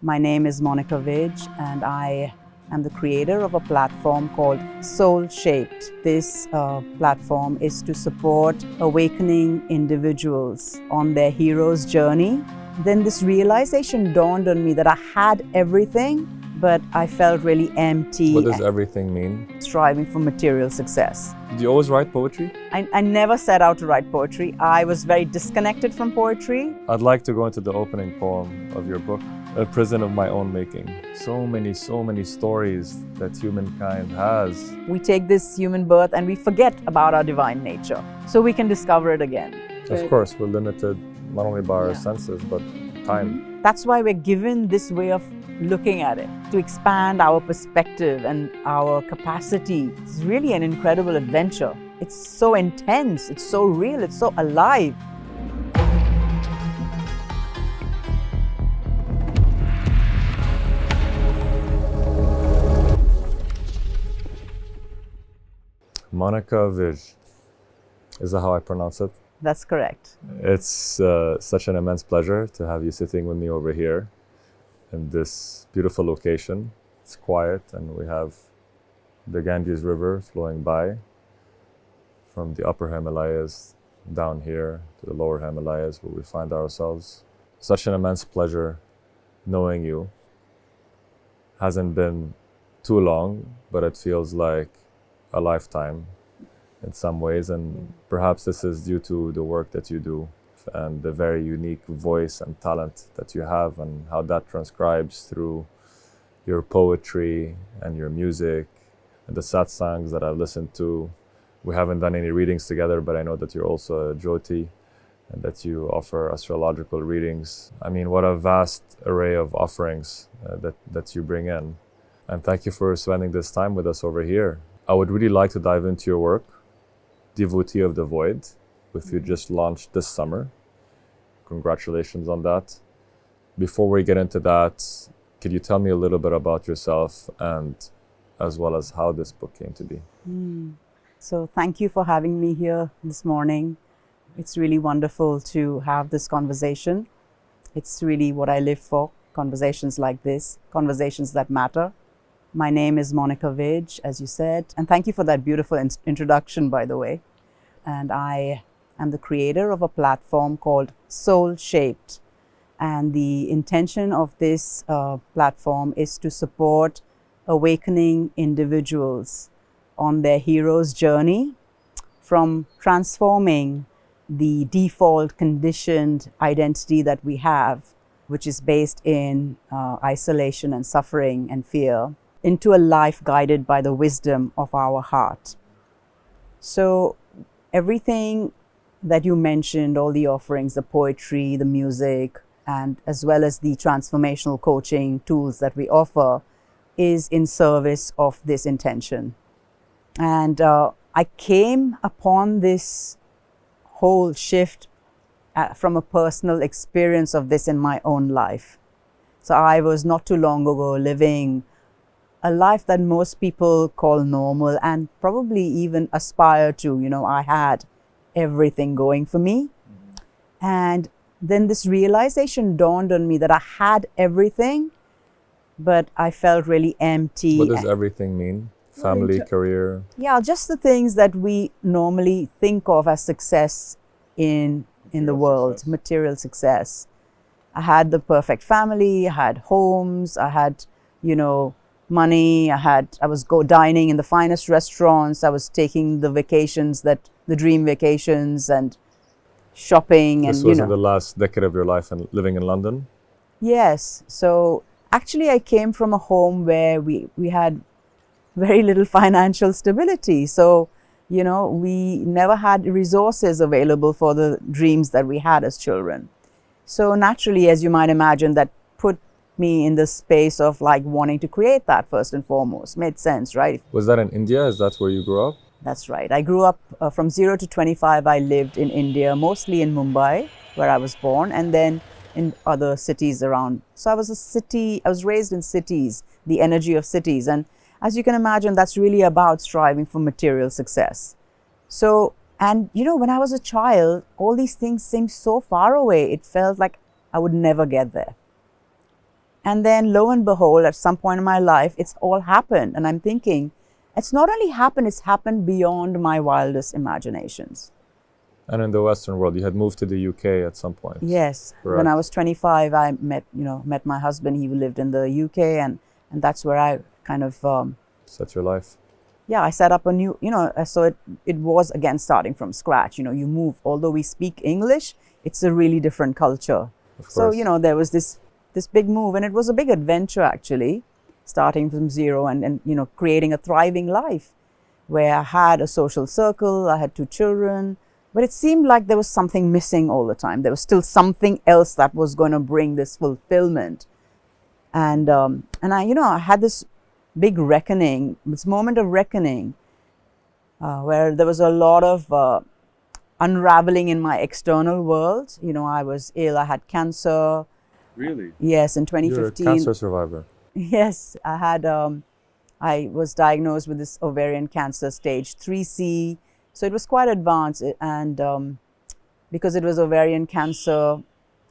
My name is Monika Vijh, and I am the creator of a platform called Soul Shaped. This platform is to support awakening individuals on their hero's journey. Then this realization dawned on me that I had everything, but I felt really empty. What does everything mean? Striving for material success. Do you always write poetry? I never set out to write poetry. I was very disconnected from poetry. I'd like to go into the opening poem of your book, A Prison of My Own Making. So many stories that humankind has. We take this human birth and we forget about our divine nature, so we can discover it again. Of course, we're limited not only by our senses, but time. That's why we're given this way of looking at it, to expand our perspective and our capacity. It's really an incredible adventure. It's so intense, it's so real, it's so alive. Monika Vijh. Is that how I pronounce it? That's correct. It's such an immense pleasure to have you sitting with me over here in this beautiful location. It's quiet and we have the Ganges River flowing by from the upper Himalayas down here to the lower Himalayas where we find ourselves. Such an immense pleasure knowing you. Hasn't been too long, but it feels like a lifetime in some ways, and perhaps this is due to the work that you do and the very unique voice and talent that you have, and how that transcribes through your poetry and your music and the satsangs that I've listened to. We haven't done any readings together, but I know that you're also a Devotee and that you offer astrological readings. I mean, what a vast array of offerings that you bring in. And thank you for spending this time with us over here. I would really like to dive into your work, Devotee of the Void, which you just launched this summer. Congratulations on that. Before we get into that, could you tell me a little bit about yourself and as well as how this book came to be? So thank you for having me here this morning. It's really wonderful to have this conversation. It's really what I live for, conversations like this, conversations that matter. My name is Monika Vijh, as you said, and thank you for that beautiful introduction, by the way. And I am the creator of a platform called Soul Shaped. And the intention of this platform is to support awakening individuals on their hero's journey from transforming the default conditioned identity that we have, which is based in isolation and suffering and fear, into a life guided by the wisdom of our heart. So everything that you mentioned, all the offerings, the poetry, the music, and as well as the transformational coaching tools that we offer, is in service of this intention. And I came upon this whole shift from a personal experience of this in my own life. So I was not too long ago living a life that most people call normal and probably even aspire to. You know, I had everything going for me. And then this realization dawned on me that I had everything, but I felt really empty. What does everything mean? Family, career? Yeah, just the things that we normally think of as success in the world, material success. I had the perfect family, I had homes, I had, money, I was dining in the finest restaurants, I was taking the vacations, the dream vacations, and shopping. This was in the last decade of your life and living in London? Yes. So actually I came from a home where we had very little financial stability. So, we never had resources available for the dreams that we had as children. So naturally, as you might imagine, that put me in the space of like wanting to create that first and foremost. Made sense, right? Was that in India? Is that where you grew up? That's right. I grew up from 0 to 25. I lived in India, mostly in Mumbai, where I was born, and then in other cities around. So I was raised in cities, the energy of cities. And as you can imagine, that's really about striving for material success. So, and when I was a child, all these things seemed so far away. It felt like I would never get there. And then lo and behold, at some point in my life, it's all happened. And I'm thinking, it's not only happened, it's happened beyond my wildest imaginations. And in the Western world, you had moved to the UK at some point. Yes. Correct. When I was 25, I met my husband. He lived in the UK, and that's where I kind of, Set your life. I set up a new, so it was again starting from scratch. You move, although we speak English, it's a really different culture. Of So, course. there was this big move, and it was a big adventure actually, starting from zero and creating a thriving life where I had a social circle, I had 2 children, but it seemed like there was something missing all the time. There was still something else that was going to bring this fulfillment. And I had this big reckoning, this moment of reckoning, where there was a lot of unraveling in my external world. I was ill, I had cancer. Really? Yes, in You're a 2015. cancer survivor. Yes, I was diagnosed with this ovarian cancer stage 3C. So it was quite advanced. And because it was ovarian cancer,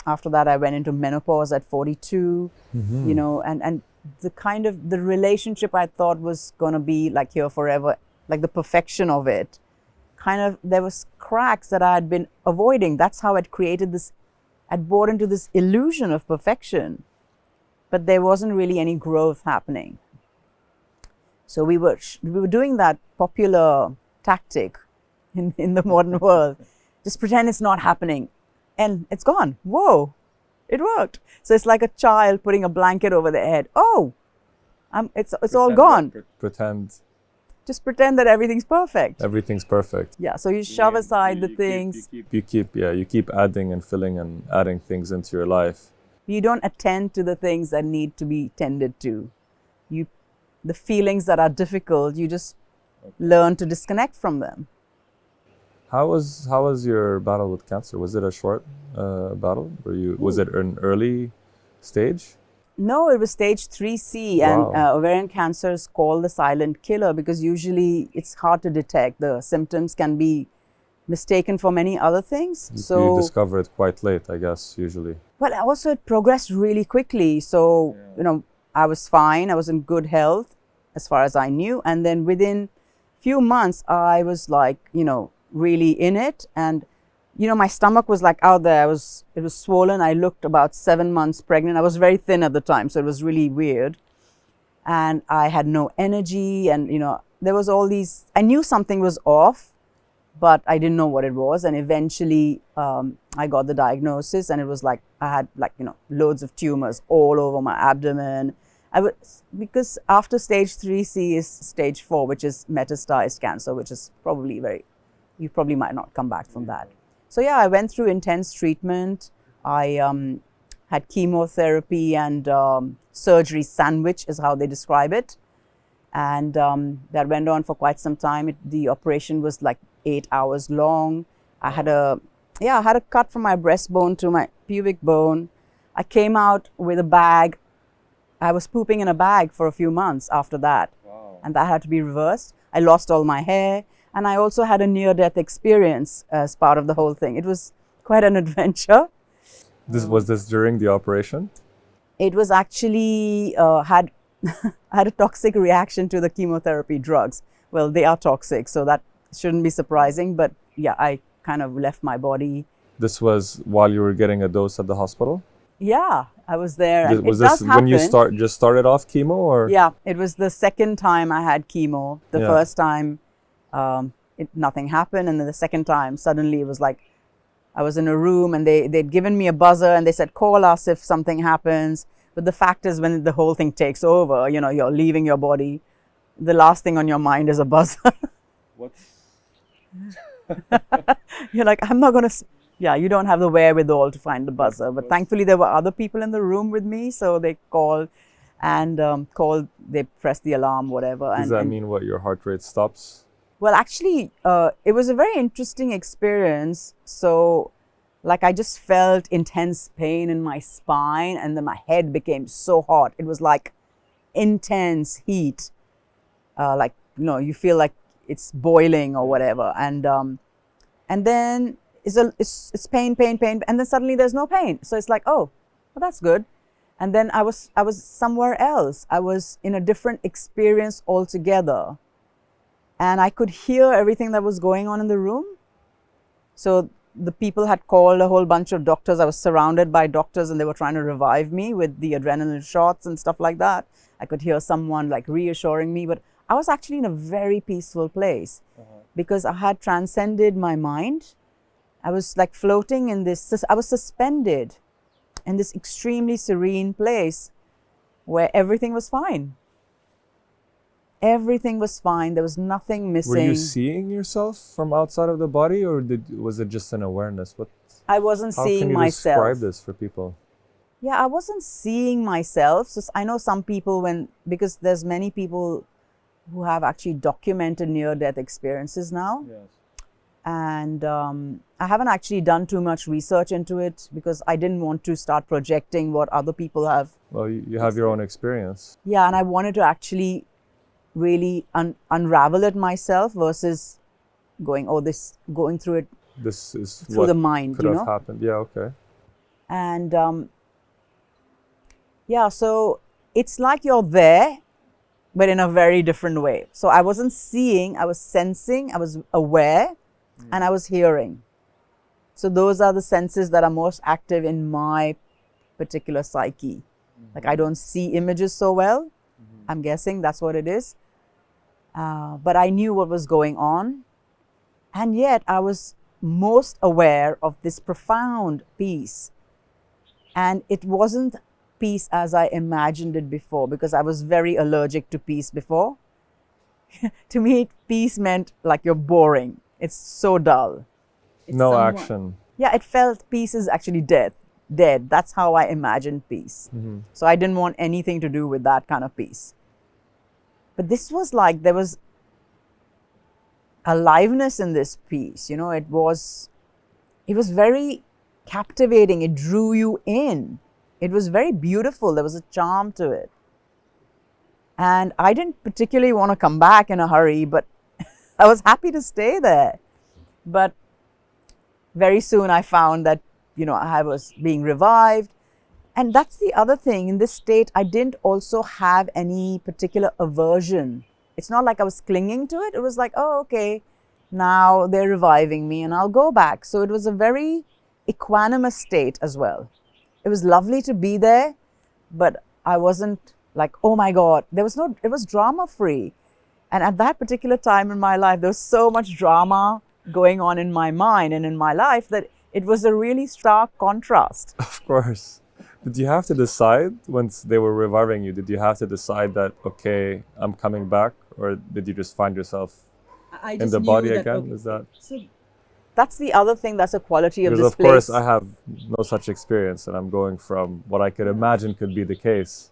after that I went into menopause at 42, and the relationship I thought was going to be like here forever, like the perfection of it, there was cracks that I had been avoiding. That's how it created this, I'd bought into this illusion of perfection, but there wasn't really any growth happening. So we were doing that popular tactic in the modern world. Just pretend it's not happening and it's gone. Whoa, it worked. So it's like a child putting a blanket over their head. Oh, it's all gone. Pretend. Just pretend that everything's perfect. Everything's perfect. Yeah, so you shove aside the things. You keep adding and filling and adding things into your life. You don't attend to the things that need to be tended to. The feelings that are difficult, you just learn to disconnect from them. How was your battle with cancer? Was it a short battle? Was it an early stage? No, it was stage 3C. Wow. And ovarian cancer is called the silent killer because usually it's hard to detect. The symptoms can be mistaken for many other things. You discover it quite late, I guess, usually. Well, also it progressed really quickly. So, I was fine. I was in good health as far as I knew. And then within few months, I was like, really in it. And, my stomach was like out there. It was swollen. I looked about 7 months pregnant. I was very thin at the time, so it was really weird. And I had no energy. And, there was all these, I knew something was off, but I didn't know what it was. And eventually I got the diagnosis, and it was like I had loads of tumors all over my abdomen. Because after stage 3C is stage 4, which is metastasized cancer, which is you probably might not come back from that. So yeah, I went through intense treatment. I had chemotherapy and surgery sandwich is how they describe it. And that went on for quite some time. The operation was like 8 hours long. I had a cut from my breastbone to my pubic bone. I came out with a bag. I was pooping in a bag for a few months after that. Wow. And that had to be reversed. I lost all my hair. And I also had a near-death experience as part of the whole thing. It was quite an adventure. Was this during the operation? It was actually had a toxic reaction to the chemotherapy drugs. Well, they are toxic, so that shouldn't be surprising. But yeah, I kind of left my body. This was while you were getting a dose at the hospital? Yeah, I was there. And Was it this does when you happen. just started off chemo, or? Yeah, it was the second time I had chemo. The Yeah. first time, nothing happened, and then the second time, suddenly it was like I was in a room, and they'd given me a buzzer, and they said, "Call us if something happens." But the fact is, when the whole thing takes over, you're leaving your body. The last thing on your mind is a buzzer. You're like, I'm not gonna. Yeah, you don't have the wherewithal to find the buzzer. But thankfully, there were other people in the room with me, so they called, and they pressed the alarm, whatever. Does that mean what, your heart rate stops? Well, actually, it was a very interesting experience. So, like, I just felt intense pain in my spine, and then my head became so hot. It was like intense heat. You feel like it's boiling or whatever. And then it's pain, and then suddenly there's no pain. So it's like, oh, well, that's good. And then I was somewhere else. I was in a different experience altogether. And I could hear everything that was going on in the room. So the people had called a whole bunch of doctors. I was surrounded by doctors and they were trying to revive me with the adrenaline shots and stuff like that. I could hear someone like reassuring me, but I was actually in a very peaceful place because I had transcended my mind. I was like floating in this, I was suspended in this extremely serene place where everything was fine. Everything was fine. There was nothing missing. Were you seeing yourself from outside of the body, or was it just an awareness? I wasn't seeing myself. How can you describe this for people? Yeah, I wasn't seeing myself. So I know some people because there's many people who have actually documented near-death experiences now. Yes. And I haven't actually done too much research into it because I didn't want to start projecting what other people have. Well, you have your own experience. Yeah, and I wanted to actually really unravel it myself versus going through it. This is through the mind, could have happened. Yeah, okay. And yeah, so it's like you're there, but in a very different way. So I wasn't seeing, I was sensing, I was aware, and I was hearing. So those are the senses that are most active in my particular psyche. Like I don't see images so well. I'm guessing that's what it is. But I knew what was going on. And yet I was most aware of this profound peace. And it wasn't peace as I imagined it before, because I was very allergic to peace before. To me, peace meant like you're boring. It's so dull. It's no action. Yeah, it felt peace is actually dead. That's how I imagined peace. So I didn't want anything to do with that kind of peace. But this was like, there was aliveness in this peace. You know, it was very captivating. It drew you in. It was very beautiful. There was a charm to it. And I didn't particularly want to come back in a hurry, but I was happy to stay there. But very soon I found that, you know, I was being revived. And that's the other thing. In this state, I didn't also have any particular aversion. It's not like I was clinging to it. It was like, oh, okay, now they're reviving me and I'll go back. So it was a very equanimous state as well. It was lovely to be there, but I wasn't like, oh my God, it was drama free. And at that particular time in my life, there was so much drama going on in my mind and in my life that it was a really stark contrast. Of course. Did you have to decide once they were reviving you? Did you have to decide that, okay, I'm coming back? Or did you just find yourself in the body again? Okay. Is that? So that's the other thing that's a quality of this place. Because of course I have no such experience and I'm going from what I could imagine could be the case.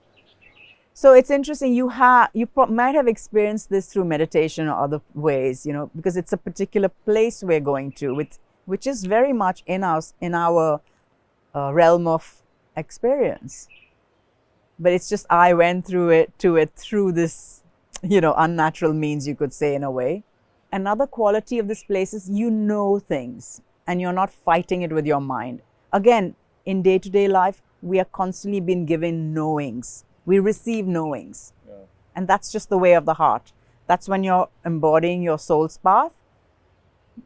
So it's interesting, you might have experienced this through meditation or other ways, you know, because it's a particular place we're going to, which is very much in our realm of experience. But it's just I went through this, you know, unnatural means, you could say, in a way. Another quality of this place is you know things and you're not fighting it with your mind. Again, in day-to-day life, we are constantly being given knowings. We receive knowings. Yeah. And that's just the way of the heart. That's when you're embodying your soul's path.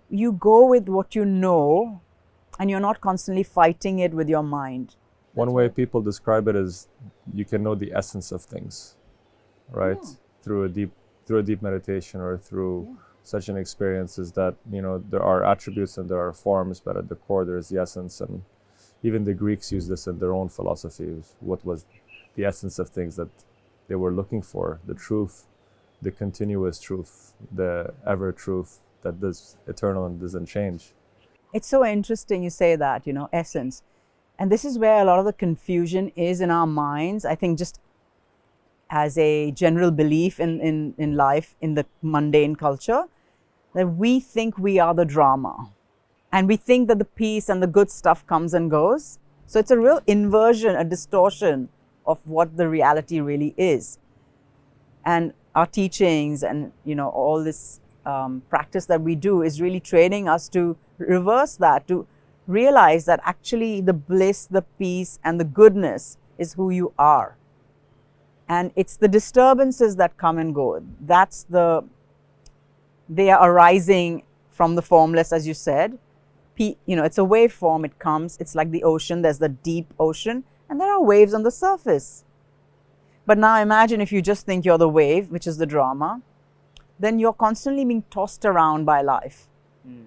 You go with what you know and you're not constantly fighting it with your mind. One way people describe it is you can know the essence of things, right? Yeah. Through a deep meditation or through such an experience is that, you know, there are attributes and there are forms, but at the core there is the essence. And even the Greeks use this in their own philosophy. What was the essence of things that they were looking for? The truth, the continuous truth, the ever truth that is eternal and doesn't change. It's so interesting you say that, you know, essence. And this is where a lot of the confusion is in our minds. I think just as a general belief in life, in the mundane culture, that we think we are the drama. And we think that the peace and the good stuff comes and goes. So it's a real inversion, a distortion of what the reality really is. And our teachings and, you know, all this practice that we do is really training us to reverse that, to realize that actually the bliss, the peace and the goodness is who you are. And it's the disturbances that come and go. They are arising from the formless, as you said. It's a waveform, it comes, it's like the ocean, there's the deep ocean, and there are waves on the surface. But now imagine if you just think you're the wave, which is the drama, then you're constantly being tossed around by life.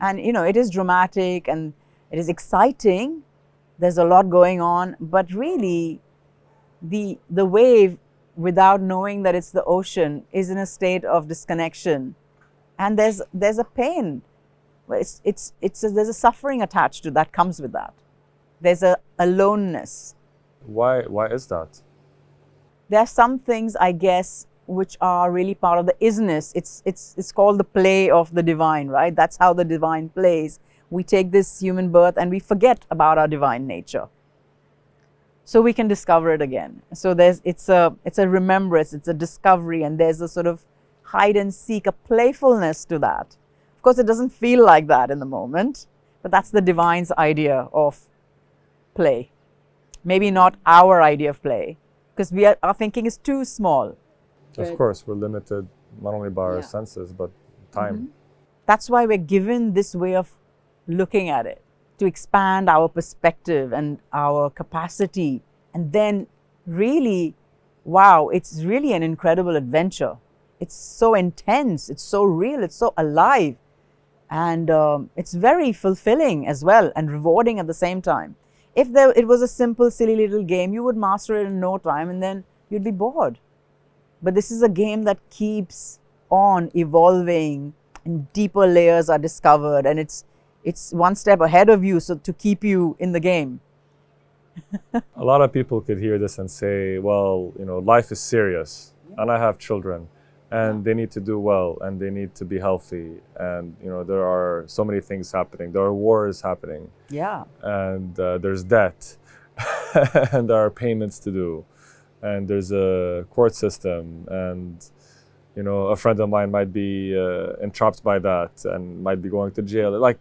And it is dramatic and it is exciting. There's a lot going on, but really the wave, without knowing that it's the ocean, is in a state of disconnection. And there's a pain. There's a suffering attached to that, comes with that. There's a aloneness. Why is that? There are some things, I guess, which are really part of the isness. It's called the play of the divine, right? That's how the divine plays. We take this human birth and we forget about our divine nature, so we can discover it again. So it's a remembrance, it's a discovery, and there's a sort of hide and seek, a playfulness to that. Of course, it doesn't feel like that in the moment, but that's the divine's idea of play. Maybe not our idea of play, because our thinking is too small. Of course, we're limited not only by our senses, but time. That's why we're given this way of looking at it, to expand our perspective and our capacity. And then really, wow, it's really an incredible adventure. It's so intense, it's so real, it's so alive. And it's very fulfilling as well, and rewarding at the same time. If it was a simple, silly little game, you would master it in no time and then you'd be bored. But this is a game that keeps on evolving, and deeper layers are discovered, and it's one step ahead of you, so to keep you in the game. A lot of people could hear this and say, well, life is serious, and I have children, and they need to do well, and they need to be healthy, and there are so many things happening. There are wars happening, and there's debt, and there are payments to do, and there's a court system, and a friend of mine might be entrapped by that and might be going to jail. Like,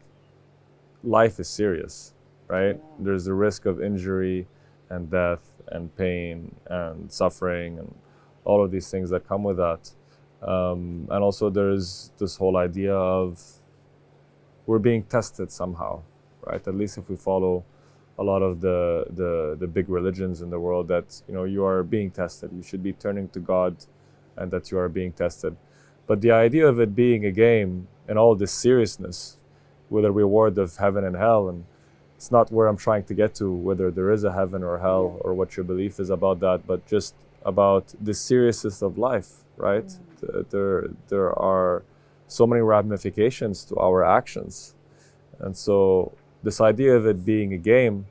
life is serious, right? There's the risk of injury and death and pain and suffering and all of these things that come with that. And also there's this whole idea of we're being tested somehow, right? At least if we follow a lot of the big religions in the world, that you are being tested. You should be turning to God, and that you are being tested. But the idea of it being a game and all this seriousness, with a reward of heaven and hell, and it's not where I'm trying to get to, whether there is a heaven or hell or what your belief is about that, but just about the seriousness of life, right? There are so many ramifications to our actions. And so this idea of it being a game,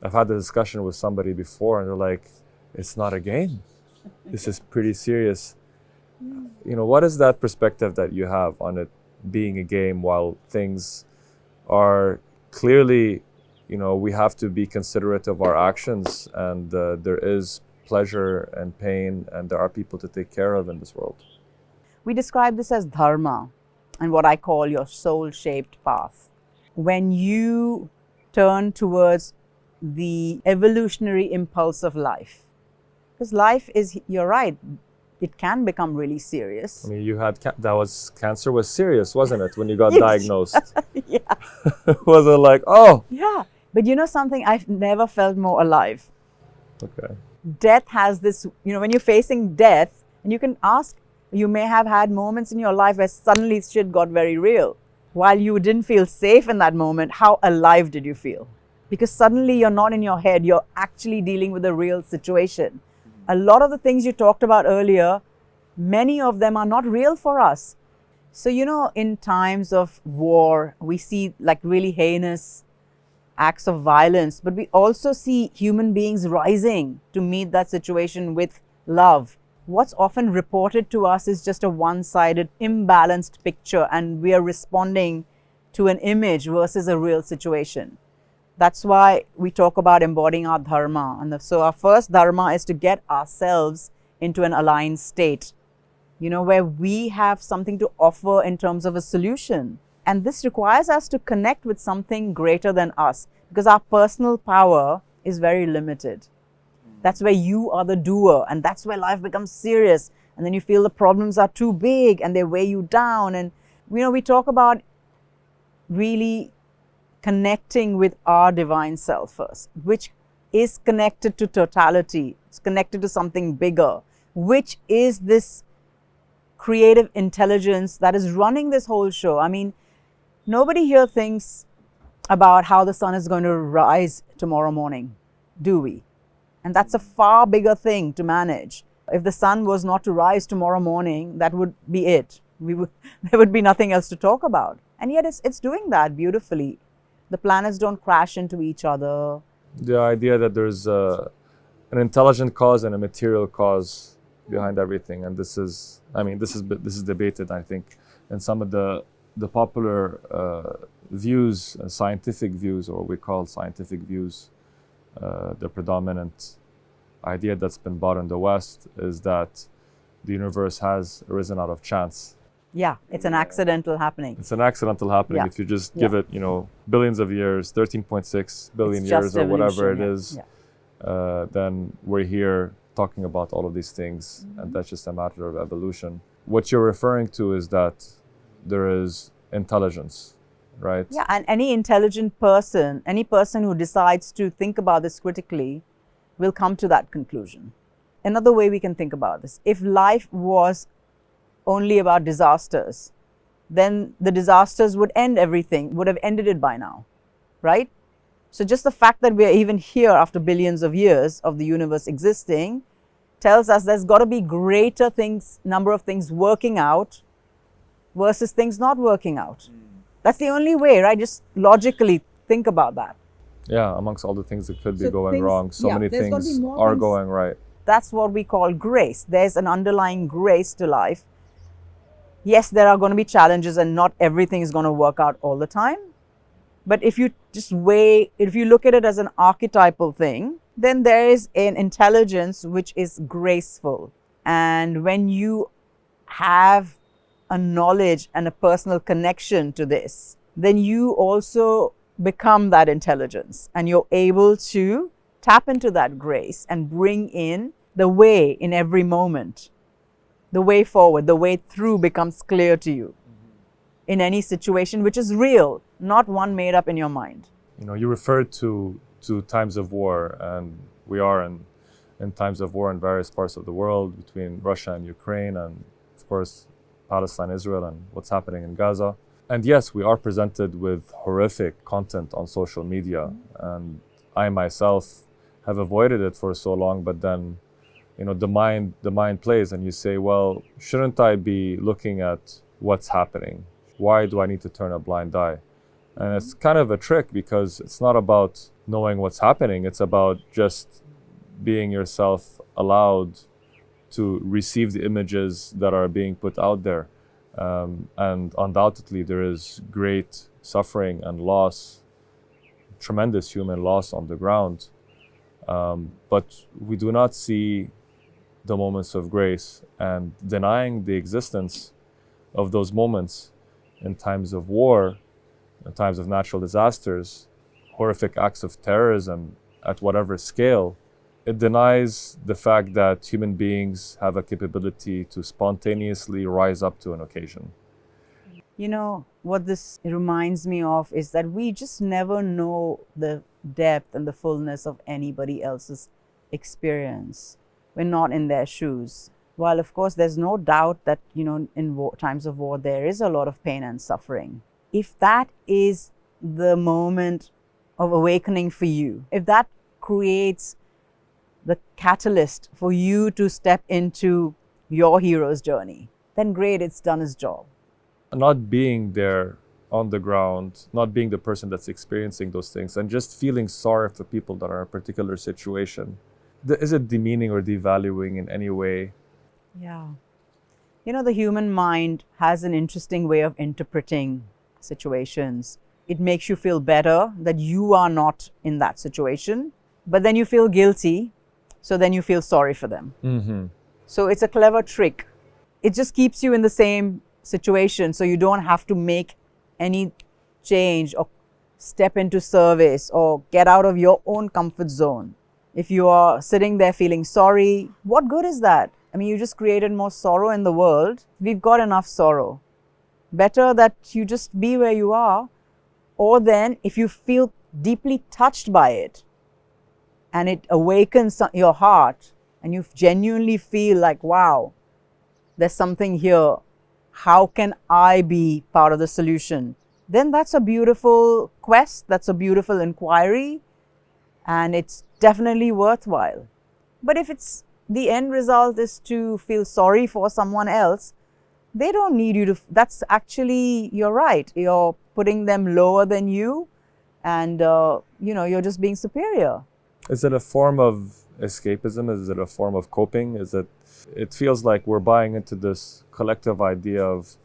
I've had the discussion with somebody before, and they're like, it's not a game. This is pretty serious. What is that perspective that you have on it being a game, while things are clearly, we have to be considerate of our actions, and there is pleasure and pain, and there are people to take care of in this world. We describe this as Dharma, and what I call your soul-shaped path. When you turn towards the evolutionary impulse of life, because life is, you're right, it can become really serious. I mean, you had cancer was serious, wasn't it, when you got diagnosed? Yeah. Was it like, oh? Yeah. But something, I've never felt more alive. Okay. Death has this, when you're facing death, and you can ask, you may have had moments in your life where suddenly shit got very real. While you didn't feel safe in that moment, how alive did you feel? Because suddenly you're not in your head, you're actually dealing with a real situation. A lot of the things you talked about earlier, many of them are not real for us. So, in times of war, we see like really heinous acts of violence, but we also see human beings rising to meet that situation with love. What's often reported to us is just a one-sided, imbalanced picture, and we are responding to an image versus a real situation. That's why we talk about embodying our Dharma. And so our first Dharma is to get ourselves into an aligned state, where we have something to offer in terms of a solution. And this requires us to connect with something greater than us, because our personal power is very limited. That's where you are the doer, and that's where life becomes serious. And then you feel the problems are too big and they weigh you down. And we talk about really connecting with our divine self first, which is connected to totality. It's connected to something bigger, which is this creative intelligence that is running this whole show. I mean, nobody here thinks about how the sun is going to rise tomorrow morning, do we? And that's a far bigger thing to manage. If the sun was not to rise tomorrow morning, that would be it. There would be nothing else to talk about. And yet it's doing that beautifully. The planets don't crash into each other. The idea that there's an intelligent cause and a material cause behind everything, and this is debated, I think, in some of the popular views, scientific views, or what we call scientific views. The predominant idea that's been bought in the West is that the universe has arisen out of chance. Yeah, it's an accidental happening. It's an accidental happening. Yeah. If you just give it, billions of years, 13.6 billion years or whatever it is, then we're here talking about all of these things, and that's just a matter of evolution. What you're referring to is that there is intelligence, right? Yeah, and any intelligent person, any person who decides to think about this critically will come to that conclusion. Another way we can think about this, if life was only about disasters, then the disasters would end everything, would have ended it by now, right? So just the fact that we're even here after billions of years of the universe existing tells us there's got to be greater things, number of things working out versus things not working out. That's the only way, right? Just logically think about that. Yeah, amongst all the things that could be going wrong, many there's gotta be things more are things. going right. That's what we call grace. There's an underlying grace to life. Yes, there are going to be challenges and not everything is going to work out all the time. But if you if you look at it as an archetypal thing, then there is an intelligence which is graceful. And when you have a knowledge and a personal connection to this, then you also become that intelligence and you're able to tap into that grace and bring in the way in every moment. The way forward, the way through becomes clear to you in any situation, which is real, not one made up in your mind. You referred to times of war, and we are in times of war in various parts of the world between Russia and Ukraine, and of course Palestine, Israel, and what's happening in Gaza. And yes, we are presented with horrific content on social media, and I myself have avoided it for so long, but then the mind plays, and you say, well, shouldn't I be looking at what's happening? Why do I need to turn a blind eye? And it's kind of a trick, because it's not about knowing what's happening. It's about just being yourself allowed to receive the images that are being put out there. And undoubtedly, there is great suffering and loss, tremendous human loss on the ground. But we do not see the moments of grace, and denying the existence of those moments in times of war, in times of natural disasters, horrific acts of terrorism at whatever scale, it denies the fact that human beings have a capability to spontaneously rise up to an occasion. What this reminds me of is that we just never know the depth and the fullness of anybody else's experience. We're not in their shoes. While of course there's no doubt that in times of war there is a lot of pain and suffering. If that is the moment of awakening for you, if that creates the catalyst for you to step into your hero's journey, then great, it's done its job. Not being there on the ground, not being the person that's experiencing those things, and just feeling sorry for people that are in a particular situation, is it demeaning or devaluing in any way? Yeah. The human mind has an interesting way of interpreting situations. It makes you feel better that you are not in that situation, but then you feel guilty, so then you feel sorry for them. Mm-hmm. So it's a clever trick. It just keeps you in the same situation, so you don't have to make any change or step into service or get out of your own comfort zone. If you are sitting there feeling sorry, what good is that? I mean, you just created more sorrow in the world. We've got enough sorrow. Better that you just be where you are. Or then, if you feel deeply touched by it and it awakens your heart and you genuinely feel like, wow, there's something here. How can I be part of the solution? Then that's a beautiful quest. That's a beautiful inquiry. And it's definitely worthwhile. But if it's the end result is to feel sorry for someone else, they don't need you to. That's actually, you're right. You're putting them lower than you, and you're just being superior. Is it a form of escapism? Is it a form of coping? It feels like we're buying into this collective idea of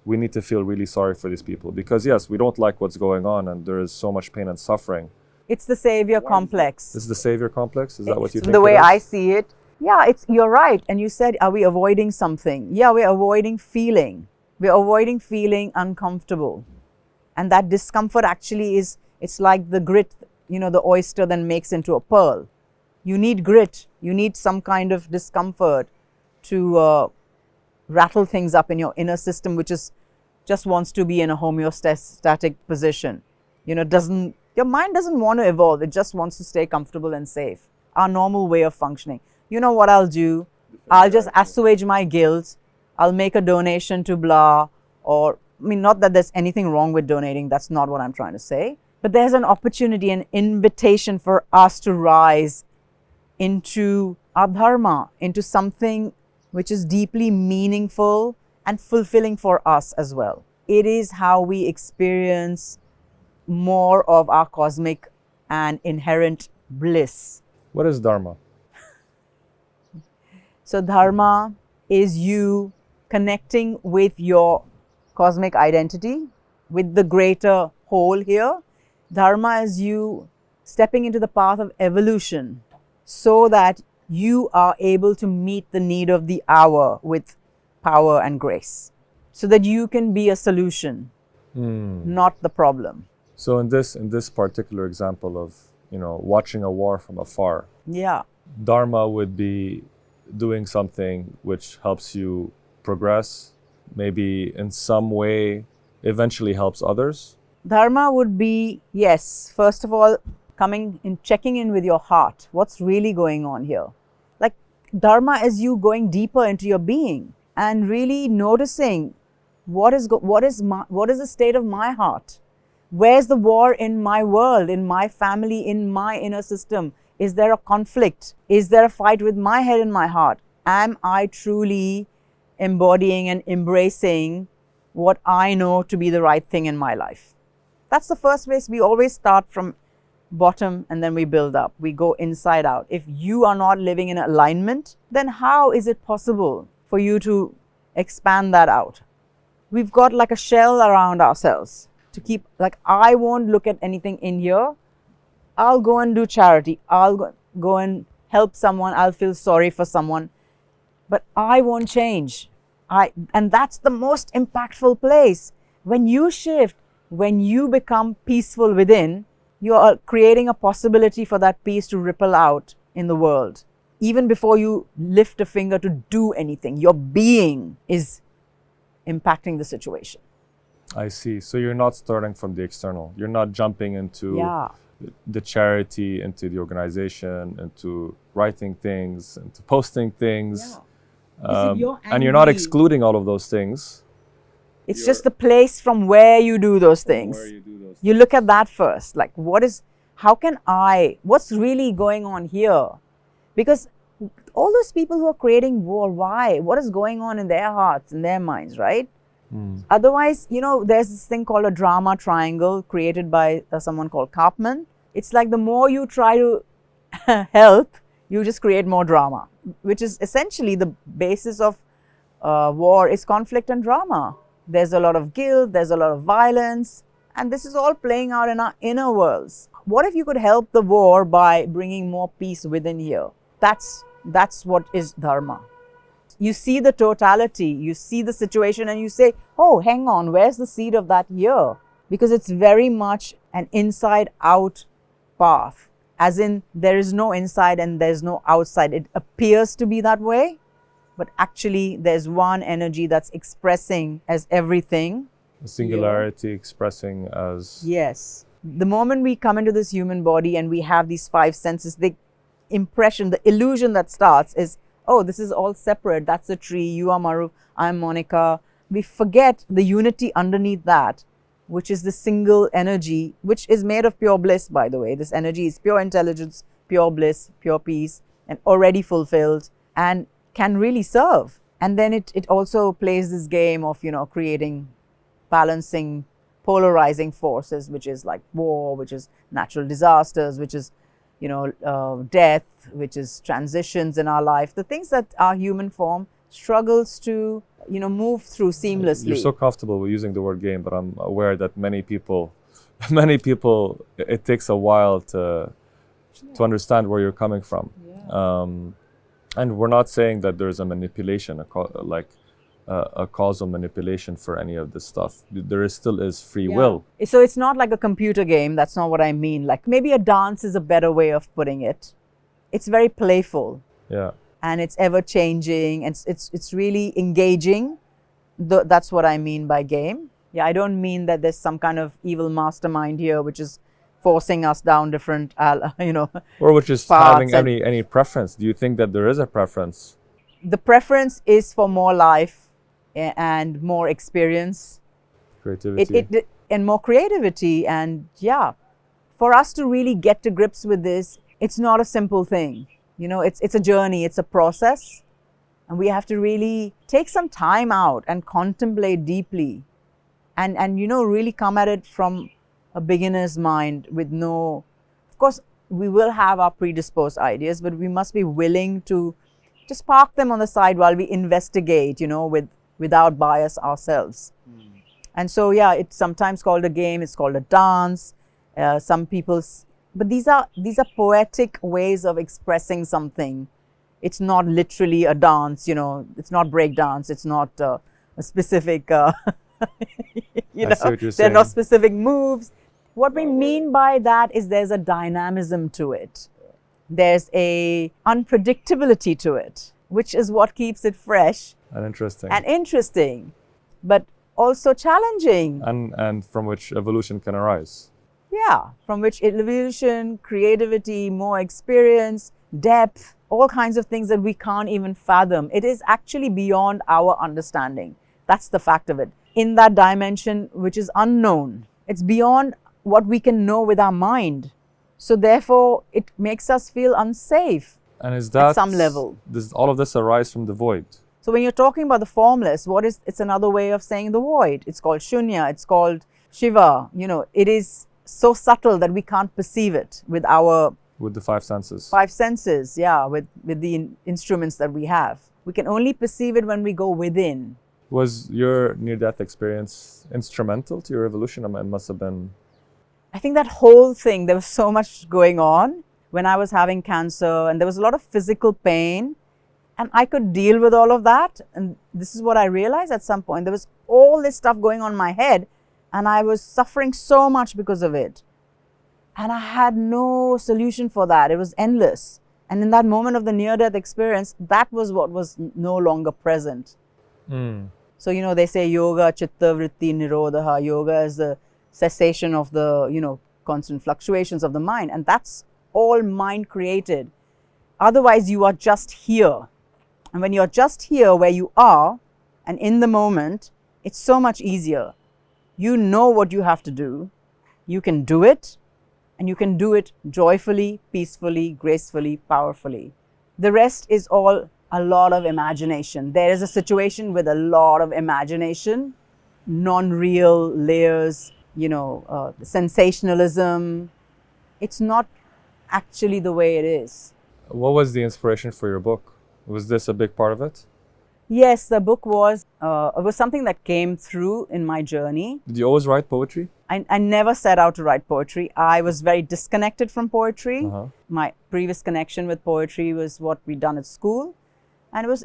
we need to feel really sorry for these people because yes, we don't like what's going on and there is so much pain and suffering. It's the savior complex. Is the savior complex? Is that what you think? The way I see it, yeah, you're right. And you said, are we avoiding something? Yeah, we're avoiding feeling. We're avoiding feeling uncomfortable. And that discomfort actually it's like the grit, the oyster then makes into a pearl. You need grit. You need some kind of discomfort to rattle things up in your inner system, which just wants to be in a homeostatic position. Your mind doesn't want to evolve. It just wants to stay comfortable and safe. Our normal way of functioning. You know what I'll do? I'll just assuage my guilt. I'll make a donation to blah. Not that there's anything wrong with donating. That's not what I'm trying to say. But there's an opportunity, an invitation for us to rise into our dharma, into something which is deeply meaningful and fulfilling for us as well. It is how we experience more of our cosmic and inherent bliss. What is Dharma? So Dharma is you connecting with your cosmic identity, with the greater whole here. Dharma is you stepping into the path of evolution so that you are able to meet the need of the hour with power and grace, so that you can be a solution, not the problem. So in this particular example of watching a war from afar, yeah, Dharma would be doing something which helps you progress, maybe in some way eventually helps others. Dharma would be, yes, first of all, checking in with your heart. What's really going on here? Like Dharma is you going deeper into your being and really noticing what is the state of my heart. Where's the war in my world, in my family, in my inner system? Is there a conflict? Is there a fight with my head and my heart? Am I truly embodying and embracing what I know to be the right thing in my life? That's the first place. We always start from bottom and then we build up. We go inside out. If you are not living in alignment, then how is it possible for you to expand that out? We've got like a shell around ourselves to keep, like, I won't look at anything in here. I'll go and do charity. I'll go and help someone. I'll feel sorry for someone. But I won't change. And that's the most impactful place. When you shift, when you become peaceful within, you are creating a possibility for that peace to ripple out in the world. Even before you lift a finger to do anything, your being is impacting the situation. I see. So you're not starting from the external. You're not jumping into the charity, into the organization, into writing things, into posting things. And you're not excluding all of those things. It's just the place from where you do those things. You look at that first. Like, what's really going on here? Because all those people who are creating war, why? What is going on in their hearts, in their minds, right? Otherwise, there's this thing called a drama triangle created by someone called Karpman. It's like the more you try to help, you just create more drama, which is essentially the basis of war is conflict and drama. There's a lot of guilt, there's a lot of violence, and this is all playing out in our inner worlds. What if you could help the war by bringing more peace within here? That's what is Dharma. You see the totality, you see the situation and you say, oh, hang on, where's the seed of that here? Because it's very much an inside-out path. as in there is no inside and there's no outside. It appears to be that way, but actually there's one energy that's expressing as everything. The singularity expressing as... Yes. The moment we come into this human body and we have these five senses, the impression, the illusion that starts is, oh, this is all separate. That's a tree. You are Maru. I'm Monika. We forget the unity underneath that, which is the single energy, which is made of pure bliss, by the way. This energy is pure intelligence, pure bliss, pure peace, and already fulfilled and can really serve. And then it also plays this game of, creating, balancing, polarizing forces, which is like war, which is natural disasters, which is, death, which is transitions in our life, the things that our human form struggles to, move through seamlessly. You're so comfortable with using the word game, but I'm aware that many people, it takes a while to understand where you're coming from. Yeah. And we're not saying that there's a manipulation, a causal manipulation for any of this stuff. There still is free will. So it's not like a computer game. That's not what I mean. Like maybe a dance is a better way of putting it. It's very playful. Yeah. And it's ever changing, and it's really engaging. That's what I mean by game. Yeah, I don't mean that there's some kind of evil mastermind here which is forcing us down different, or which is having any preference. Do you think that there is a preference? The preference is for more life and more experience, creativity, and more creativity. And for us to really get to grips with this, it's not a simple thing. It's a journey, it's a process, and we have to really take some time out and contemplate deeply and really come at it from a beginner's mind with of course, we will have our predisposed ideas, but we must be willing to just park them on the side while we investigate, without bias ourselves. And so, it's sometimes called a game, it's called a dance. But these are poetic ways of expressing something. It's not literally a dance, it's not break dance, it's not a specific, there are no specific moves. What we mean by that is there's a dynamism to it. There's a unpredictability to it, which is what keeps it fresh and interesting, but also challenging. And from which evolution can arise. Yeah, from which evolution, creativity, more experience, depth, all kinds of things that we can't even fathom. It is actually beyond our understanding. That's the fact of it. In that dimension which is unknown, it's beyond what we can know with our mind. So therefore, it makes us feel unsafe. And is that at some level? Does all of this arise from the void? So when you're talking about the formless, it's another way of saying the void. It's called Shunya, it's called Shiva. It is so subtle that we can't perceive it with the five senses. With the instruments that we have. We can only perceive it when we go within. Was your near-death experience instrumental to your evolution? It must have been. I think that whole thing, there was so much going on when I was having cancer, and there was a lot of physical pain, and I could deal with all of that. And this is what I realized at some point. There was all this stuff going on in my head, and I was suffering so much because of it. And I had no solution for that. It was endless. And in that moment of the near-death experience, that was what was no longer present. So, they say yoga, chitta, vritti, nirodha. Yoga is the cessation of the, constant fluctuations of the mind. And that's all mind created. Otherwise, you are just here. And when you're just here where you are and in the moment, it's so much easier. You know what you have to do. You can do it. And you can do it joyfully, peacefully, gracefully, powerfully. The rest is all a lot of imagination. There is a situation with a lot of imagination, non-real layers, sensationalism. It's not actually the way it is. What was the inspiration for your book? Was this a big part of it? Yes, the book was something that came through in my journey. Did you always write poetry? I never set out to write poetry. I was very disconnected from poetry. Uh-huh. My previous connection with poetry was what we'd done at school. And it was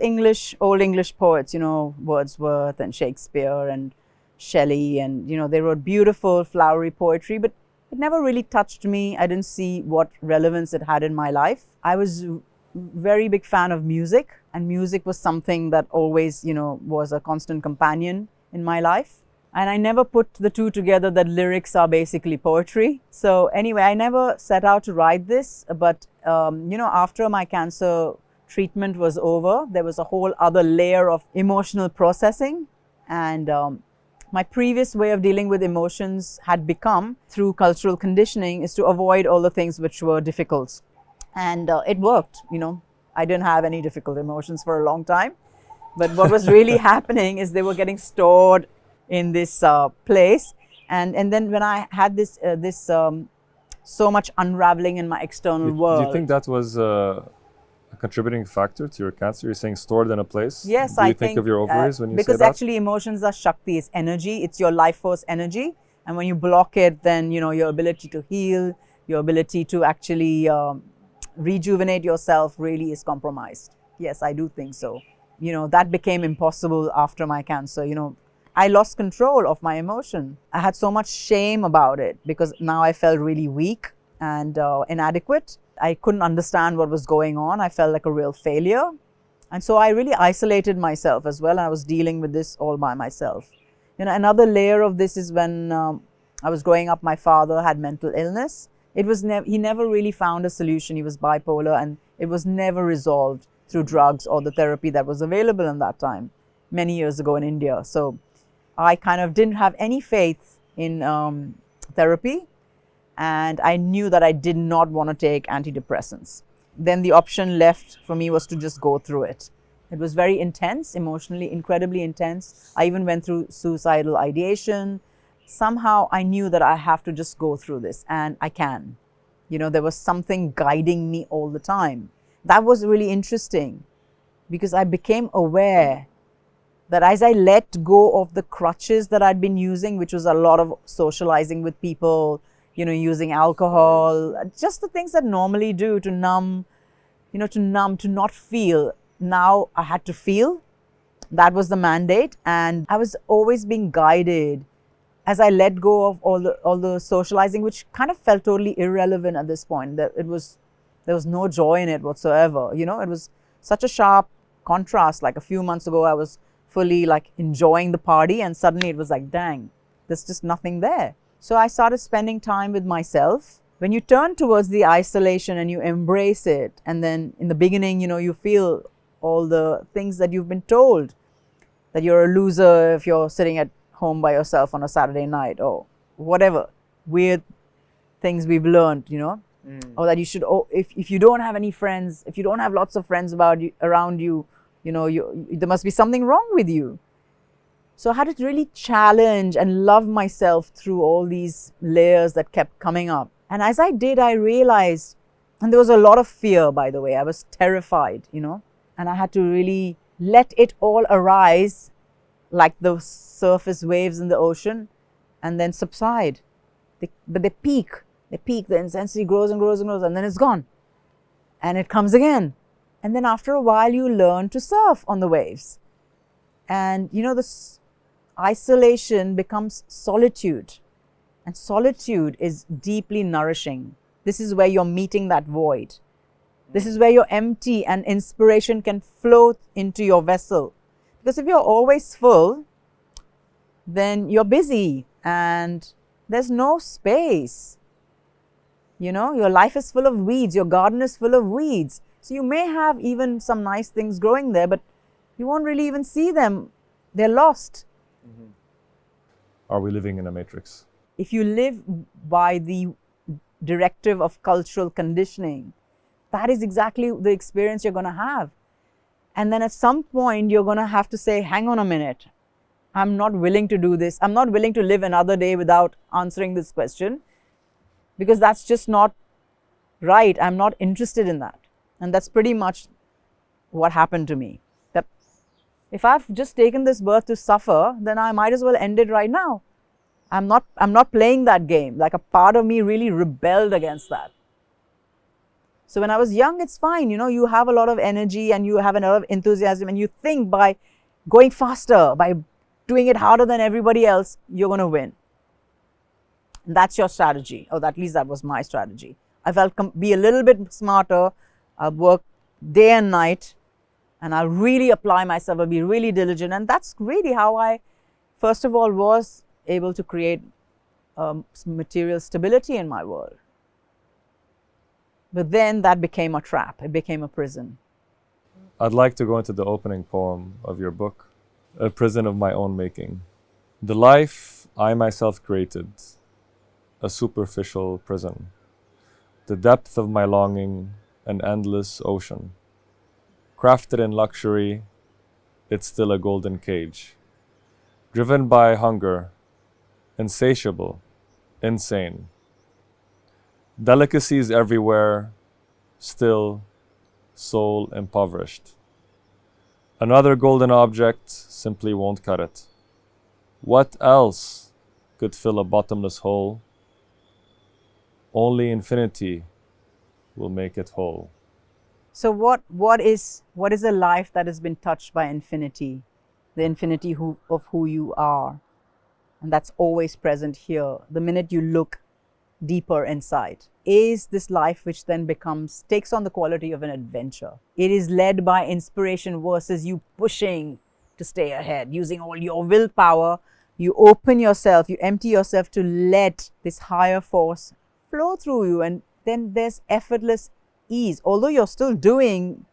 old English poets, Wordsworth and Shakespeare and Shelley. And, they wrote beautiful, flowery poetry. But it never really touched me. I didn't see what relevance it had in my life. I was very big fan of music, and music was something that always, was a constant companion in my life. And I never put the two together, that lyrics are basically poetry. So anyway, I never set out to write this, but after my cancer treatment was over, there was a whole other layer of emotional processing. And my previous way of dealing with emotions had become, through cultural conditioning, is to avoid all the things which were difficult. And it worked. I didn't have any difficult emotions for a long time. But what was really happening is they were getting stored in this place. And then when I had this so much unraveling in my external world. Do you think that was a contributing factor to your cancer? You're saying stored in a place? Yes, Do you think of your ovaries when you say that? Because actually emotions are Shakti, it's energy, it's your life force energy. And when you block it, then your ability to heal, your ability to actually rejuvenate yourself really is compromised. Yes, I do think so. That became impossible after my cancer. I lost control of my emotion. I had so much shame about it because now I felt really weak and inadequate. I couldn't understand what was going on. I felt like a real failure. And so I really isolated myself as well. I was dealing with this all by myself. Another layer of this is when I was growing up, my father had mental illness. He never really found a solution. He was bipolar, and it was never resolved through drugs or the therapy that was available in that time, many years ago in India. So I kind of didn't have any faith in therapy, and I knew that I did not want to take antidepressants. Then the option left for me was to just go through it. It was very intense, emotionally incredibly intense. I even went through suicidal ideation. Somehow I knew that I have to just go through this, and I can. There was something guiding me all the time. That was really interesting because I became aware that as I let go of the crutches that I'd been using, which was a lot of socializing with people, using alcohol, just the things that normally do to numb, to not feel. Now I had to feel. That was the mandate, and I was always being guided as I let go of all the socializing, which kind of felt totally irrelevant at this point. There was no joy in it whatsoever. It was such a sharp contrast. Like a few months ago, I was fully enjoying the party, and suddenly it was like, dang, there's just nothing there. So I started spending time with myself. When you turn towards the isolation and you embrace it, and then in the beginning, you feel all the things that you've been told, that you're a loser if you're sitting at home by yourself on a Saturday night, or whatever weird things we've learned, or that you should, if you don't have any friends, if you don't have lots of friends around you, there must be something wrong with you. So I had to really challenge and love myself through all these layers that kept coming up. And as I did, I realized, and there was a lot of fear, by the way. I was terrified, and I had to really let it all arise like the surface waves in the ocean, and then subside. But they peak, the intensity grows and grows and grows, and then it's gone. And it comes again. And then after a while, you learn to surf on the waves. And this isolation becomes solitude. And solitude is deeply nourishing. This is where you're meeting that void. This is where you're empty and inspiration can flow into your vessel. Because if you're always full, then you're busy and there's no space. Your life is full of weeds, your garden is full of weeds. So you may have even some nice things growing there, but you won't really even see them. They're lost. Mm-hmm. Are we living in a matrix? If you live by the directive of cultural conditioning, that is exactly the experience you're going to have. And then at some point, you're going to have to say, hang on a minute. I'm not willing to do this. I'm not willing to live another day without answering this question, because that's just not right. I'm not interested in that. And that's pretty much what happened to me. That if I've just taken this birth to suffer, then I might as well end it right now. I'm not playing that game. Like, a part of me really rebelled against that. So when I was young, it's fine. You have a lot of energy and you have a lot of enthusiasm, and you think by going faster, by doing it harder than everybody else, you're going to win. And that's your strategy. Oh, at least that was my strategy. I felt be a little bit smarter. I'll work day and night, and I'll really apply myself. I'll be really diligent. And that's really how I, first of all, was able to create material stability in my world. But then that became a trap. It became a prison. I'd like to go into the opening poem of your book, A Prison of My Own Making. The life I myself created, a superficial prison. The depth of my longing, an endless ocean. Crafted in luxury, it's still a golden cage. Driven by hunger, insatiable, insane. Delicacies everywhere, still soul impoverished. Another golden object simply won't cut it. What else could fill a bottomless hole? Only infinity will make it whole. So what is a life that has been touched by infinity, the infinity of who you are, and that's always present here. The minute you look deeper inside, is this life which then takes on the quality of an adventure. It is led by inspiration versus you pushing to stay ahead, using all your willpower. You open yourself, you empty yourself to let this higher force flow through you, and then there's effortless ease. Although you're still doing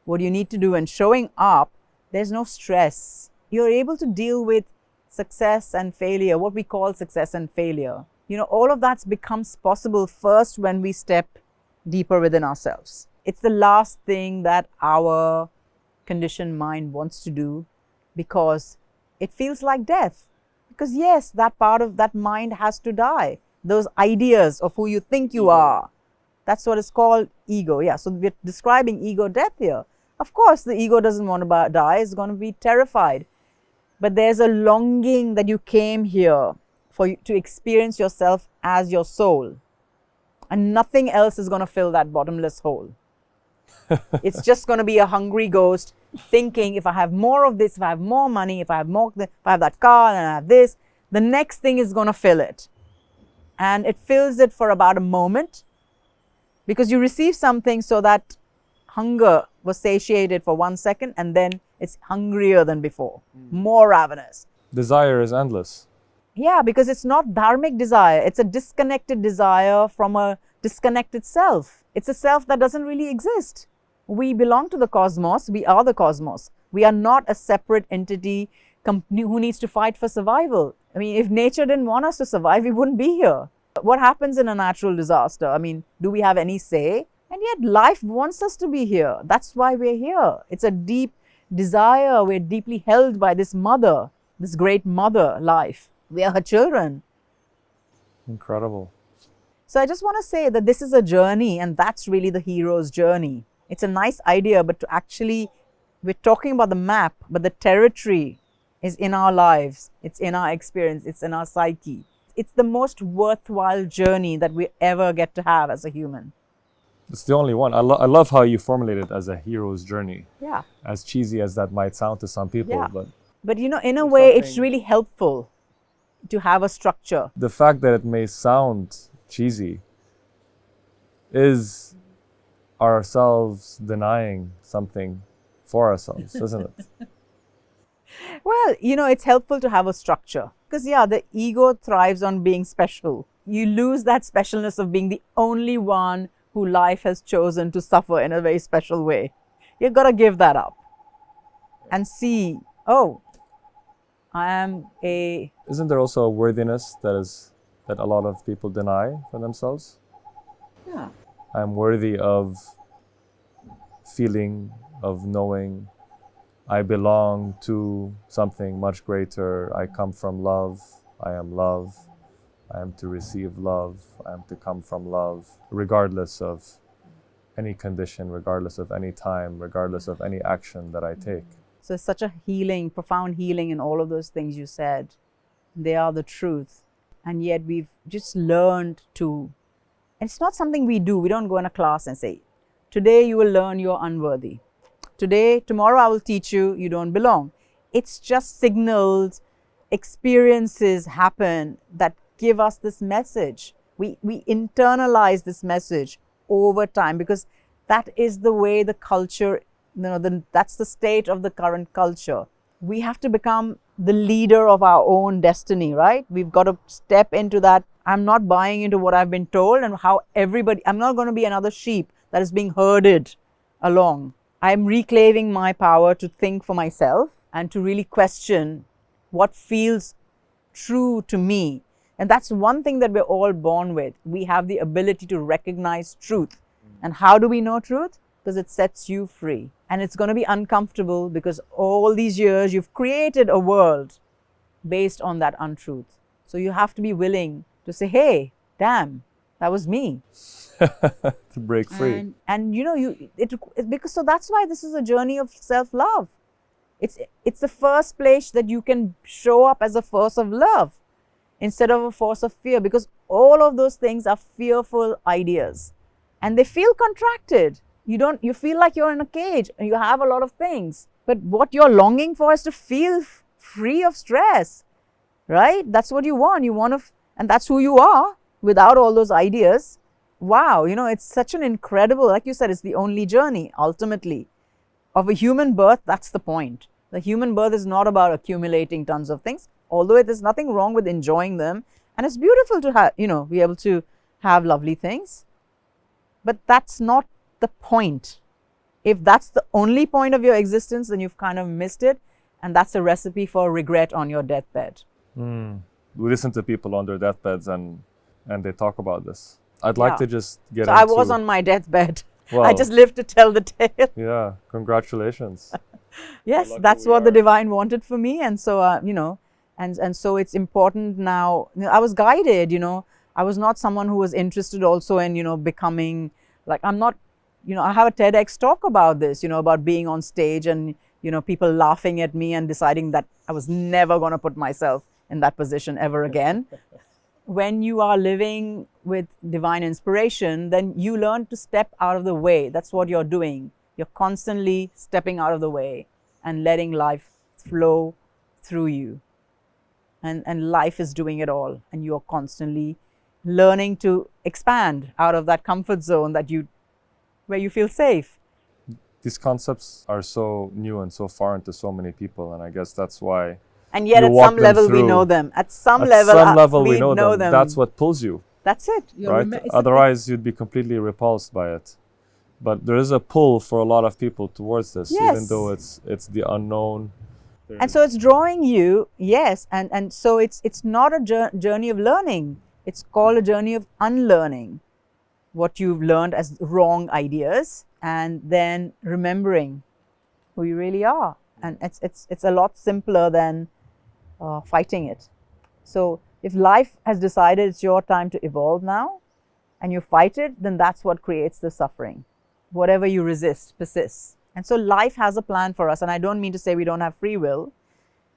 what you need to do and showing up, there's no stress. You're able to deal with success and failure, what we call success and failure. You know, all of that becomes possible first when we step deeper within ourselves. It's the last thing that our conditioned mind wants to do, because it feels like death. Because yes, that part of that mind has to die. Those ideas of who you think you are, that's what is called ego. Yeah, so we're describing ego death here. Of course, the ego doesn't want to die, it's going to be terrified. But there's a longing that you came here for you to experience yourself as your soul. And nothing else is going to fill that bottomless hole. It's just going to be a hungry ghost thinking, if I have more of this, if I have more money, if I have that car and I have this, the next thing is going to fill it. And it fills it for about a moment, because you receive something, so that hunger was satiated for 1 second, and then it's hungrier than before, more ravenous. Desire is endless. Yeah, because it's not dharmic desire. It's a disconnected desire from a disconnected self. It's a self that doesn't really exist. We belong to the cosmos. We are the cosmos. We are not a separate entity who needs to fight for survival. I mean, if nature didn't want us to survive, we wouldn't be here. What happens in a natural disaster? I mean, do we have any say? And yet life wants us to be here. That's why we're here. It's a deep desire. We're deeply held by this mother, this great mother life. We are her children. Incredible. So I just want to say that this is a journey, and that's really the hero's journey. It's a nice idea, but we're talking about the map, but the territory is in our lives. It's in our experience. It's in our psyche. It's the most worthwhile journey that we ever get to have as a human. It's the only one. I love how you formulate it as a hero's journey. Yeah. As cheesy as that might sound to some people. Yeah. But you know, in a way, it's really helpful to have a structure. The fact that it may sound cheesy is ourselves denying something for ourselves, isn't it? Well, you know, it's helpful to have a structure, because yeah, the ego thrives on being special. You lose that specialness of being the only one who life has chosen to suffer in a very special way. You've got to give that up and see, oh, I am a... Isn't there also a worthiness that a lot of people deny for themselves? Yeah. I'm worthy of feeling, of knowing I belong to something much greater. I come from love. I am love. I am to receive love. I am to come from love, regardless of any condition, regardless of any time, regardless of any action that I take. So it's such a healing, profound healing in all of those things you said. They are the truth. And yet we've just learned to, and it's not something we do. We don't go in a class and say, today you will learn you're unworthy. Tomorrow I will teach you you don't belong. It's just signals, experiences happen that give us this message. We internalize this message over time, because that is the way the culture, that's the state of the current culture. We have to become the leader of our own destiny, right? We've got to step into that. I'm not buying into what I've been told and how I'm not going to be another sheep that is being herded along. I'm reclaiming my power to think for myself and to really question what feels true to me. And that's one thing that we're all born with. We have the ability to recognize truth. And how do we know truth? Because it sets you free. And it's going to be uncomfortable, because all these years you've created a world based on that untruth. So you have to be willing to say, hey, damn, that was me. To break free. And because so that's why this is a journey of self-love. It's the first place that you can show up as a force of love instead of a force of fear, because all of those things are fearful ideas and they feel contracted. You feel like you're in a cage and you have a lot of things, but what you're longing for is to feel free of stress, right? That's what you want. And that's who you are without all those ideas. Wow, it's such an incredible, like you said, it's the only journey ultimately of a human birth. That's the point. The human birth is not about accumulating tons of things, although there's nothing wrong with enjoying them. And it's beautiful to have, be able to have lovely things. But that's not the point. If that's the only point of your existence, then you've kind of missed it. And that's a recipe for regret on your deathbed. We listen to people on their deathbeds and they talk about this. I'd like to just get into... I was on my deathbed. Well, I just lived to tell the tale. Yeah, congratulations. Yes, that's what the divine wanted for me. And so, and so it's important now. I was guided, I was not someone who was interested also in, becoming, like, I'm not, I have a TEDx talk about this, about being on stage and, people laughing at me and deciding that I was never going to put myself in that position ever again. When you are living with divine inspiration, then you learn to step out of the way. That's what you're doing. You're constantly stepping out of the way and letting life flow through you. And life is doing it all. And you're constantly learning to expand out of that comfort zone where you feel safe. These concepts are so new and so foreign to so many people. And I guess that's why... And yet at some level we know them. At some level we know them. That's what pulls you. That's it. Right? Otherwise you'd be completely repulsed by it. But there is a pull for a lot of people towards this, even though it's the unknown. And so it's drawing you, yes. And so it's not a journey of learning. It's called a journey of unlearning what you've learned as wrong ideas, and then remembering who you really are. And it's a lot simpler than fighting it. So if life has decided it's your time to evolve now, and you fight it, then that's what creates the suffering. Whatever you resist persists. And so life has a plan for us. And I don't mean to say we don't have free will,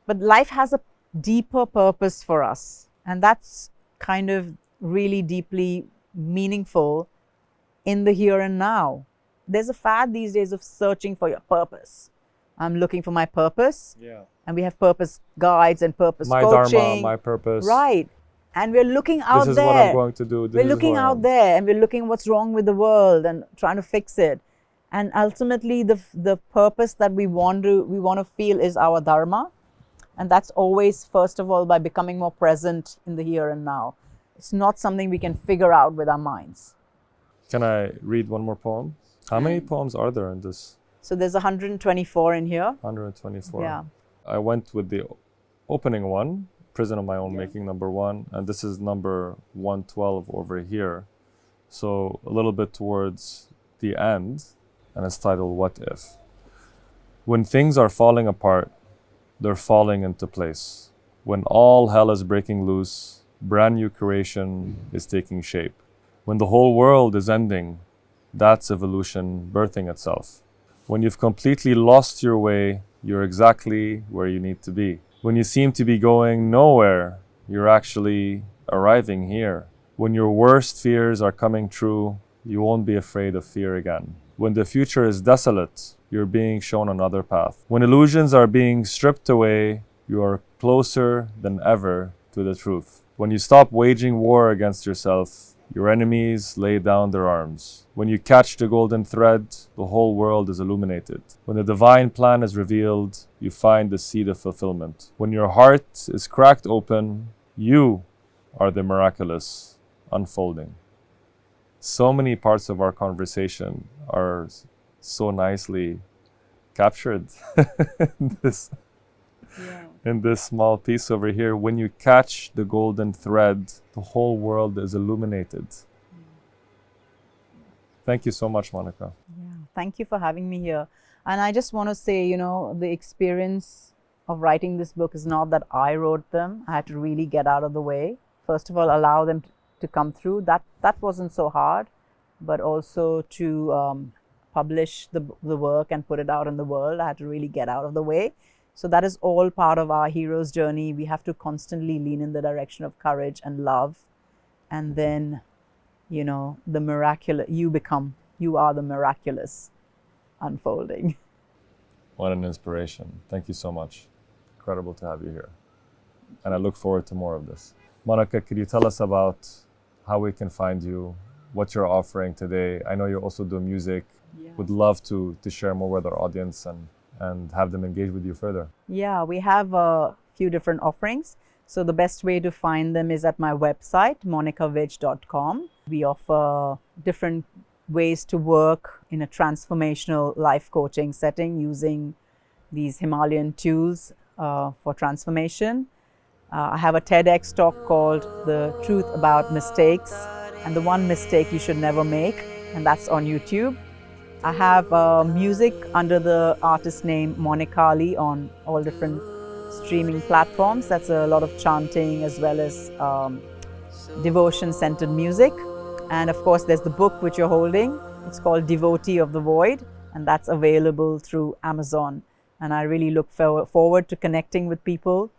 but life has a deeper purpose for us. And that's kind of really deeply meaningful in the here and now. There's a fad these days of searching for your purpose. I'm looking for my purpose. Yeah. And we have purpose guides and purpose my coaching. Dharma, my purpose. Right. And we're looking out there. This is what I'm going to do. We're looking out there and we're looking what's wrong with the world and trying to fix it. And ultimately the purpose that we want to feel is our Dharma. And that's always, first of all, by becoming more present in the here and now. It's not something we can figure out with our minds. Can I read one more poem? How many poems are there in this? So there's 124 in here. 124. Yeah. I went with the opening one, Prison of My Own Making, number 1. And this is number 112 over here. So a little bit towards the end. And it's titled, What If? When things are falling apart, they're falling into place. When all hell is breaking loose, brand new creation is taking shape. When the whole world is ending, that's evolution birthing itself. When you've completely lost your way, you're exactly where you need to be. When you seem to be going nowhere, you're actually arriving here. When your worst fears are coming true, you won't be afraid of fear again. When the future is desolate, you're being shown another path. When illusions are being stripped away, you are closer than ever to the truth. When you stop waging war against yourself, your enemies lay down their arms. When you catch the golden thread, the whole world is illuminated. When the divine plan is revealed, you find the seed of fulfillment. When your heart is cracked open, you are the miraculous unfolding. So many parts of our conversation are so nicely captured in this small piece over here. When you catch the golden thread, the whole world is illuminated. Thank you so much, Monika. Yeah, thank you for having me here. And I just want to say, the experience of writing this book is not that I wrote them. I had to really get out of the way. First of all, allow them to come through. That wasn't so hard, but also to publish the work and put it out in the world, I had to really get out of the way. So that is all part of our hero's journey. We have to constantly lean in the direction of courage and love. And then, the miraculous, you are the miraculous unfolding. What an inspiration. Thank you so much. Incredible to have you here. And I look forward to more of this. Monika, could you tell us about how we can find you, what you're offering today? I know you also do music. Yeah. Would love to share more with our audience and have them engage with you further. Yeah, we have a few different offerings. So the best way to find them is at my website, monikavijh.com. We offer different ways to work in a transformational life coaching setting using these Himalayan tools for transformation. I have a TEDx talk called The Truth About Mistakes and the One Mistake You Should Never Make, and that's on YouTube. I have music under the artist name Monika Vijh on all different streaming platforms. That's a lot of chanting as well as devotion-centered music. And of course, there's the book which you're holding. It's called Devotee of the Void, and that's available through Amazon. And I really look forward to connecting with people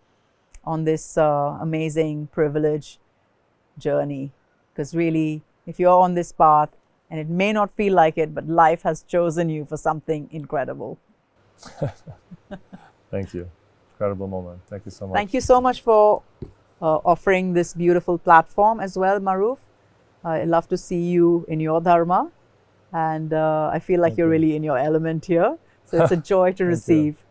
on this amazing privilege journey. Because really, if you're on this path, and it may not feel like it, but life has chosen you for something incredible. Thank you. Incredible moment. Thank you so much. Thank you so much for offering this beautiful platform as well, Maruf. I love to see you in your Dharma. And I feel like you're really in your element here. So it's a joy to receive.